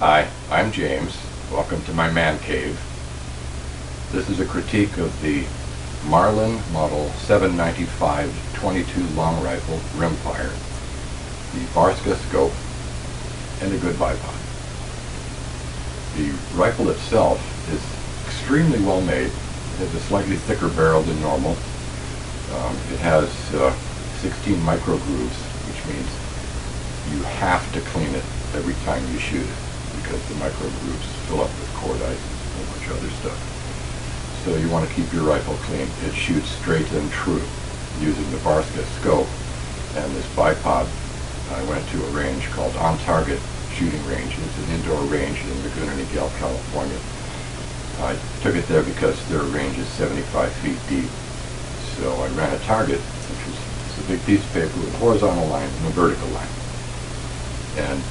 Hi, I'm James. Welcome to my man cave. This is a critique of the Marlin Model 795 22 long rifle rimfire, the Barska scope, and a good bipod. The rifle itself is extremely well made. It has a slightly thicker barrel than normal. It has 16 micro grooves, which means you have to clean it every time you shoot it, because the micro grooves fill up with cordite and a bunch of other stuff. So you want to keep your rifle clean. It shoots straight and true using the Barska scope and this bipod. I went to a range called On Target Shooting Range. It's an indoor range in Laguna Niguel, California. I took it there because their range is 75 feet deep. So I ran a target, which was a big piece of paper with a horizontal line and a vertical line. And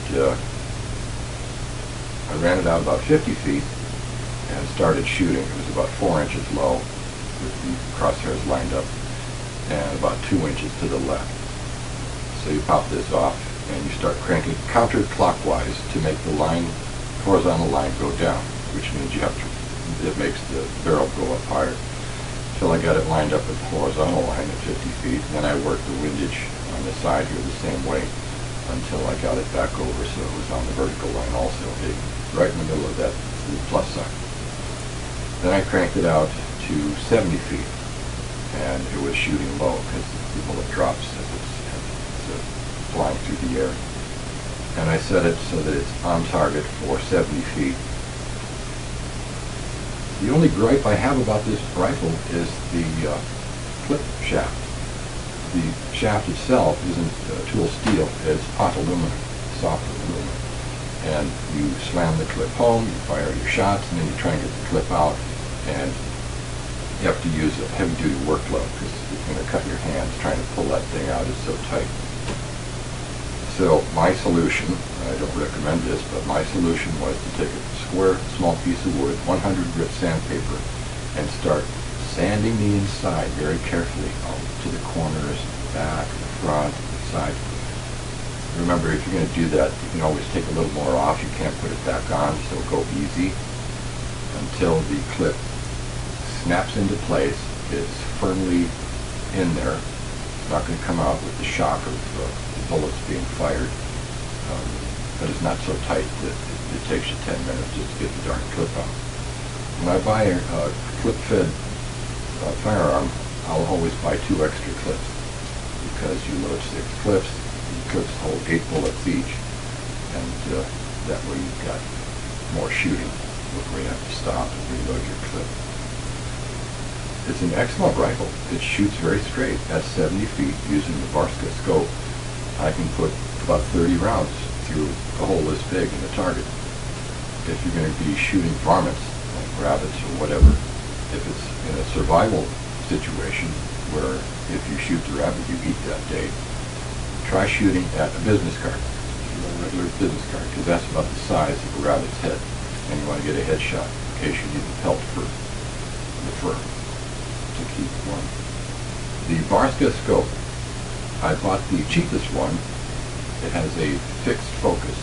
I ran it out about 50 feet and started shooting. It was about 4 inches low with the crosshairs lined up and about 2 inches to the left. So you pop this off and you start cranking counterclockwise to make the line, horizontal line, go down, which means you have to, it makes the barrel go up higher. Till I got it lined up with the horizontal line at 50 feet. Then I worked the windage on the side here the same way until I got it back over so it was on the vertical line also, hitting right in the middle of that plus sign. Then I cranked it out to 70 feet and it was shooting low because the bullet drops as it's flying through the air. And I set it so that it's on target for 70 feet. The only gripe I have about this rifle is the clip shaft. The shaft itself isn't tool steel, it's pot aluminum, soft aluminum. And you slam the clip home, you fire your shots, and then you try and get the clip out, and you have to use a heavy-duty work glove because it's going to cut your hands trying to pull that thing out. It's so tight. So my solution, I don't recommend this, but my solution was to take a square, small piece of wood, 100 grit sandpaper, and start sanding the inside very carefully out to the corners, back, the front, the side. Remember, if you're going to do that, you can always take a little more off. You can't put it back on, so go easy until the clip snaps into place. It's firmly in there. It's not going to come out with the shock of the bullets being fired, but it's not so tight that it takes you 10 minutes just to get the darn clip out. When I buy a clip-fed firearm, I'll always buy 2 extra clips because you load 6 clips. The clips hold 8 bullets each, and that way you've got more shooting before you have to stop and reload your clip. It's an excellent rifle. It shoots very straight at 70 feet using the Barska scope. I can put about 30 rounds through a hole this big in the target. If you're going to be shooting varmints, like rabbits or whatever, if it's in a survival situation where if you shoot the rabbit you eat that day, try shooting at a business card, a regular business card, because that's about the size of a rabbit's head, and you want to get a headshot in case you need the pelt for the fur to keep warm. The Barska scope, I bought the cheapest one. It has a fixed focus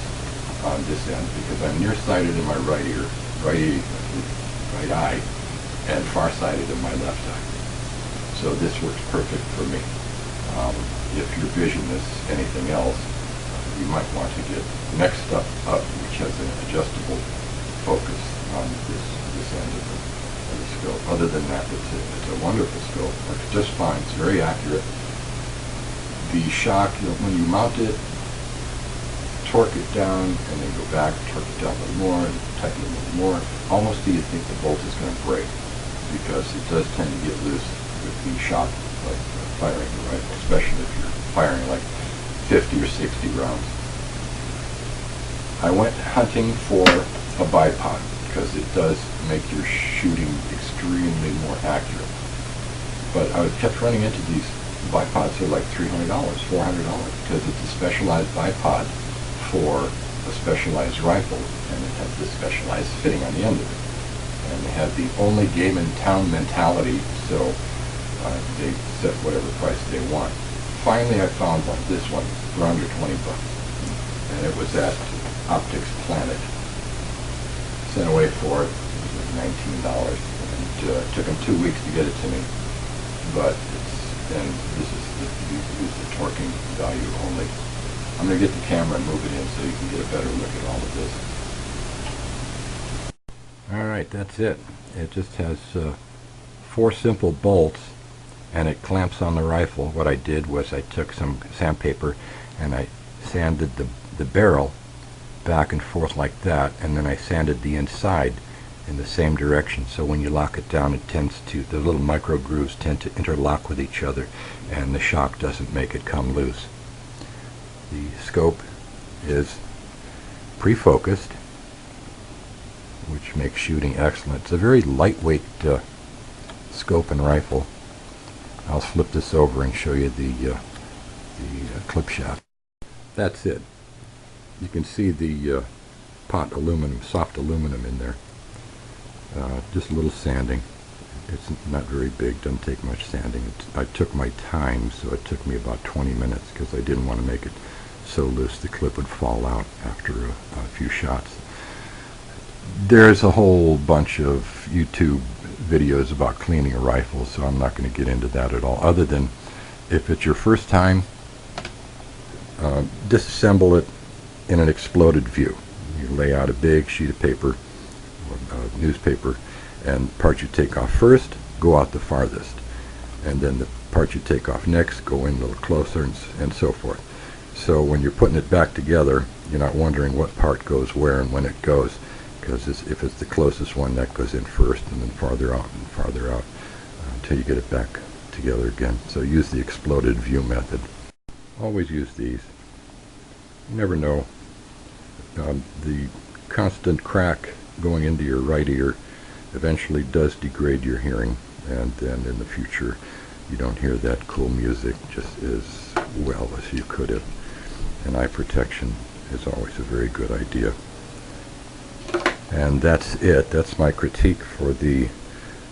on this end because I'm nearsighted in my right ear, right eye, and farsighted in my left eye. So this works perfect for me. If your vision is anything else, you might want to get the next step up, which has an adjustable focus on this end of the scope. Other than that, it's a wonderful scope. Works just fine. It's very accurate. The shock, when you mount it, torque it down, and then go back, torque it down a little more, and tighten it a little more. Almost do you think the bolt is going to break, because it does tend to get loose with the shock, like firing the rifle, especially if you're firing like 50 or 60 rounds. I went hunting for a bipod, because it does make your shooting extremely more accurate. But I kept running into these bipods are like $300, $400, because it's a specialized bipod for a specialized rifle, and it has this specialized fitting on the end of it. And they have the only game in town mentality, so they set whatever price they want. Finally, I found one, this one, for under 20 bucks, and it was at Optics Planet sent away for it. It was $19, and it took them 2 weeks to get it to me. But and this is use the torquing value only. I'm going to get the camera and move it in so you can get a better look at all of this. Alright, that's it. It just has 4 simple bolts, and it clamps on the rifle. What I did was I took some sandpaper and I sanded the barrel back and forth like that, and then I sanded the inside in the same direction, so when you lock it down, it tends to, the little micro grooves tend to interlock with each other, and the shock doesn't make it come loose. The scope is pre-focused, which makes shooting excellent. It's a very lightweight scope and rifle. I'll flip this over and show you the clip shaft. That's it. You can see the pot aluminum, soft aluminum in there. Just a little sanding. It's not very big, doesn't take much sanding. I took my time, so it took me about 20 minutes because I didn't want to make it so loose the clip would fall out after a few shots. There's a whole bunch of YouTube videos about cleaning a rifle, so I'm not going to get into that at all, other than if it's your first time, disassemble it in an exploded view. You lay out a big sheet of paper or newspaper, and part you take off first go out the farthest, and then the part you take off next go in a little closer, and so forth. So when you're putting it back together, you're not wondering what part goes where and when it goes, because if it's the closest one, that goes in first, and then farther out and farther out until you get it back together again. So use the exploded view method. Always use these. You never know. The constant crack going into your right ear eventually does degrade your hearing, and then in the future you don't hear that cool music just as well as you could have. And eye protection is always a very good idea. And that's it. That's my critique for the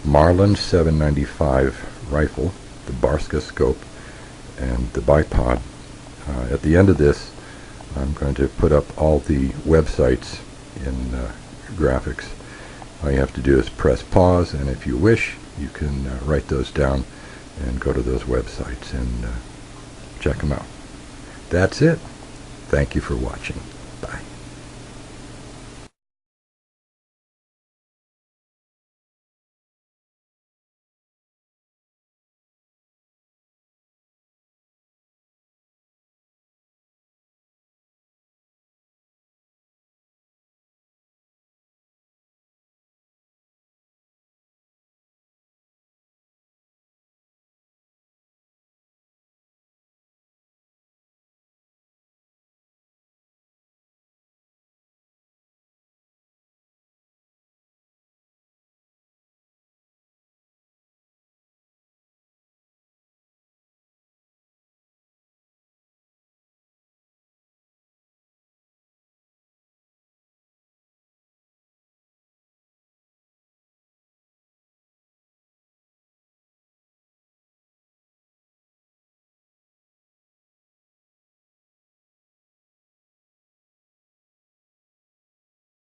Marlin 795 rifle, the Barska scope, and the Bipod. At the end of this, I'm going to put up all the websites in graphics. All you have to do is press pause, and if you wish, you can write those down and go to those websites and check them out. That's it. Thank you for watching.